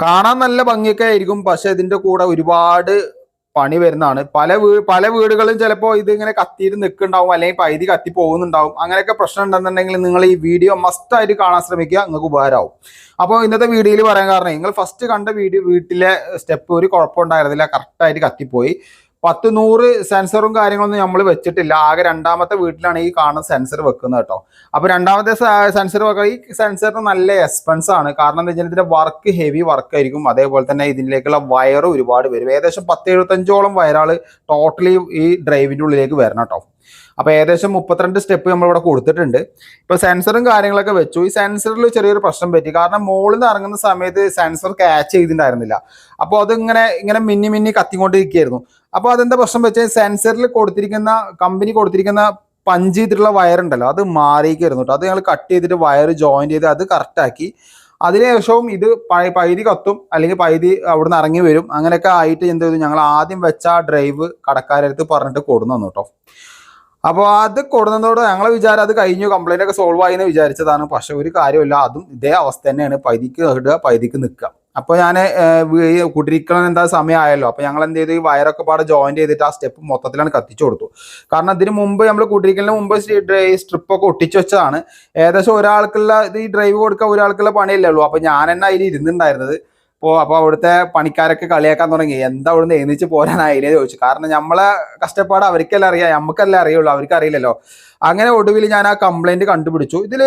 കാണാൻ നല്ല ഭംഗിയൊക്കെ ആയിരിക്കും. പക്ഷെ ഇതിന്റെ കൂടെ ഒരുപാട് പണി വരുന്നതാണ്. പല വീടുകളും ചിലപ്പോൾ ഇത് ഇങ്ങനെ കത്തിയിട്ട് നിൽക്കുന്നുണ്ടാവും, അല്ലെങ്കിൽ പൈതി കത്തി പോകുന്നുണ്ടാവും. അങ്ങനെയൊക്കെ പ്രശ്നം ഉണ്ടെന്നുണ്ടെങ്കിൽ നിങ്ങൾ ഈ വീഡിയോ മസ്റ്റ് ആയിട്ട് കാണാൻ ശ്രമിക്കുക, നിങ്ങൾക്ക് ഉപകാരമാവും. അപ്പോൾ ഇന്നത്തെ വീഡിയോയിൽ പറയാൻ കാരണം, നിങ്ങൾ ഫസ്റ്റ് കണ്ട വീട്ടിലെ സ്റ്റെപ്പ് ഒരു കുഴപ്പമുണ്ടായിരുന്നില്ല, കറക്റ്റായിട്ട് കത്തിപ്പോയി. 10-100 സെൻസറും കാര്യങ്ങളൊന്നും നമ്മൾ വെച്ചിട്ടില്ല. ആകെ രണ്ടാമത്തെ വീട്ടിലാണ് ഈ കാണുന്ന സെൻസർ വെക്കുന്നത് കേട്ടോ. അപ്പോൾ രണ്ടാമത്തെ സെൻസർ വെക്കുക, ഈ സെൻസറിന് നല്ല എക്സ്പെൻസ് ആണ്. കാരണം എന്താ വെച്ചാൽ ഇതിന്റെ വർക്ക് ഹെവി വർക്ക് ആയിരിക്കും. അതേപോലെ തന്നെ ഇതിലേക്കുള്ള വയർ ഒരുപാട് വരും. ഏകദേശം 10-75ഓളം വയറാൾ ടോട്ടലി ഈ ഡ്രൈവിന്റെ ഉള്ളിലേക്ക് വരണം കേട്ടോ. അപ്പോൾ ഏകദേശം 32 സ്റ്റെപ്പ് നമ്മളിവിടെ കൊടുത്തിട്ടുണ്ട്. ഇപ്പോൾ സെൻസറും കാര്യങ്ങളൊക്കെ വെച്ചു. ഈ സെൻസറിൽ ചെറിയൊരു പ്രശ്നം പറ്റി. കാരണം മുകളിൽ നിന്ന് ഇറങ്ങുന്ന സമയത്ത് സെൻസർ ക്യാച്ച് ചെയ്തിട്ടുണ്ടായിരുന്നില്ല. അപ്പോൾ അതിങ്ങനെ മിന്നി കത്തിക്കൊണ്ടിരിക്കുകയായിരുന്നു. അപ്പോൾ അതെന്താ പ്രശ്നം വെച്ചാൽ സെൻസറിൽ കമ്പനി കൊടുത്തിരിക്കുന്ന പഞ്ച് ചെയ്തിട്ടുള്ള വയറുണ്ടല്ലോ, അത് മാറിയിരിക്കുന്നു കേട്ടോ. അത് ഞങ്ങൾ കട്ട് ചെയ്തിട്ട് വയർ ജോയിൻ ചെയ്ത് അത് കറക്റ്റാക്കി. അതിനുശേഷവും ഇത് പൈതി കത്തും, അല്ലെങ്കിൽ പൈതി അവിടെ നിന്ന് ഇറങ്ങി വരും. അങ്ങനെയൊക്കെ ആയിട്ട് എന്ത് ചെയ്തു, ഞങ്ങൾ ആദ്യം വെച്ച ആ ഡ്രൈവ് കടക്കാരടുത്ത് പറഞ്ഞിട്ട് കൊടുന്നു തന്നു കേട്ടോ. അപ്പോൾ അത് കൊടുന്നതോടെ ഞങ്ങൾ വിചാരം അത് കഴിഞ്ഞു, കംപ്ലൈന്റ് ഒക്കെ സോൾവ് ആയി എന്ന് വിചാരിച്ചതാണ്. പക്ഷെ ഒരു കാര്യമില്ല, അതും ഇതേ അവസ്ഥ തന്നെയാണ്. പൈതിക്ക് ഇടുക, പൈതിക്ക് നിൽക്കുക. അപ്പോൾ ഞാൻ കുടിരിക്കണം എന്താ സമയമായല്ലോ, അപ്പോൾ ഞങ്ങൾ എന്ത് ചെയ്തു, ഈ വയറൊക്കെ പാടെ ജോയിൻ ചെയ്തിട്ട് ആ സ്റ്റെപ്പ് മൊത്തത്തിലാണ് കത്തിച്ചു കൊടുത്തു. കാരണം ഇതിന് മുമ്പ് നമ്മൾ കുടിരിക്കലിന് മുമ്പ് സ്ട്രിപ്പൊക്കെ ഒട്ടിച്ചു വെച്ചതാണ്. ഏകദേശം ഒരാൾക്കുള്ള ഇത് ഈ ഡ്രൈവ് കൊടുക്കുക ഒരാൾക്കുള്ള പണിയല്ലേ ഉള്ളൂ. അപ്പോൾ ഞാൻ തന്നെ അതിൽ ഇരുന്നുണ്ടായിരുന്നത്. അപ്പോൾ അവിടുത്തെ പണിക്കാരൊക്കെ കളിയാക്കാൻ തുടങ്ങി, എന്താ അവിടുന്ന് എഴുന്നേച്ച് പോരാനായില്ലേ ചോദിച്ചു. കാരണം നമ്മളെ കഷ്ടപ്പാട് അവർക്കെല്ലാം അറിയാം, നമുക്കല്ലേ അറിയുള്ളൂ, അവർക്ക് അറിയില്ലല്ലോ. അങ്ങനെ ഒടുവിൽ ഞാൻ ആ കംപ്ലൈന്റ് കണ്ടുപിടിച്ചു. ഇതിൽ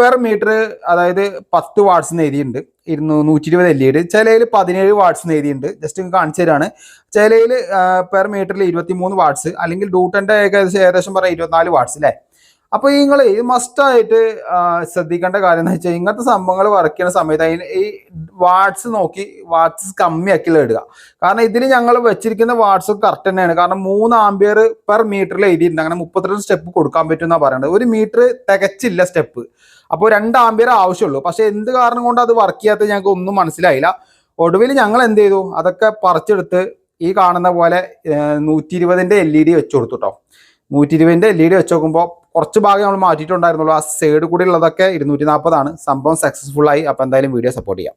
പെർ മീറ്റർ അതായത് 10 വാട്ട്സ് എഴുതിയിട്ടുണ്ട്, 120 LED. ചിലയിൽ 17 വാട്ട്സ് എഴുതിയിട്ടുണ്ട്. ജസ്റ്റ് കാണിച്ചു തരാണ്. ചിലയിൽ പെർ മീറ്ററിൽ 23 വാട്ട്സ്, അല്ലെങ്കിൽ ഡൂട്ടന്റെ ഏകദേശം പറയാം 24 വാട്ട്സ് അല്ലേ. അപ്പോൾ നിങ്ങൾ ഇത് മസ്റ്റായിട്ട് ശ്രദ്ധിക്കേണ്ട കാര്യം എന്ന് വെച്ചാൽ, ഇങ്ങനത്തെ സംഭവങ്ങൾ വർക്ക് ചെയ്യുന്ന സമയത്ത് അതിന് ഈ വാട്ട്സ് നോക്കി വാട്ട്സ് കമ്മിയാക്കി ഇടുക. കാരണം ഇതിൽ ഞങ്ങൾ വെച്ചിരിക്കുന്ന വാട്ട്സ് കറക്റ്റ് തന്നെയാണ്. കാരണം 3 ആംപിയർ പെർ മീറ്ററിൽ എഴുതിയിട്ടുണ്ട്. അങ്ങനെ 32 സ്റ്റെപ്പ് കൊടുക്കാൻ പറ്റും എന്നാണ് പറയുന്നത്. 1 മീറ്റർ തികച്ചില്ല സ്റ്റെപ്പ്. അപ്പോൾ 2 ആംപിയർ ആവശ്യമുള്ളൂ. പക്ഷെ എന്ത് കാരണം കൊണ്ട് അത് വർക്ക് ചെയ്യാത്തത് ഞങ്ങൾക്ക് ഒന്നും മനസ്സിലായില്ല. ഒടുവിൽ ഞങ്ങൾ എന്ത് ചെയ്തു, അതൊക്കെ പറിച്ചെടുത്ത് ഈ കാണുന്ന പോലെ 120ന്റെ LED വെച്ച് കൊടുത്തു കേട്ടോ. 120ന്റെ LED വെച്ച് നോക്കുമ്പോൾ കുറച്ച് ഭാഗം നമ്മൾ മാറ്റിയിട്ടുണ്ടായിരുന്നുള്ളൂ. ആ സൈഡ് കൂടി ഉള്ളതൊക്കെ 240 ആണ്. സംഭവം സക്സസ്ഫുൾ ആയി. അപ്പോൾ എന്തായാലും വീഡിയോ സപ്പോർട്ട് ചെയ്യാം.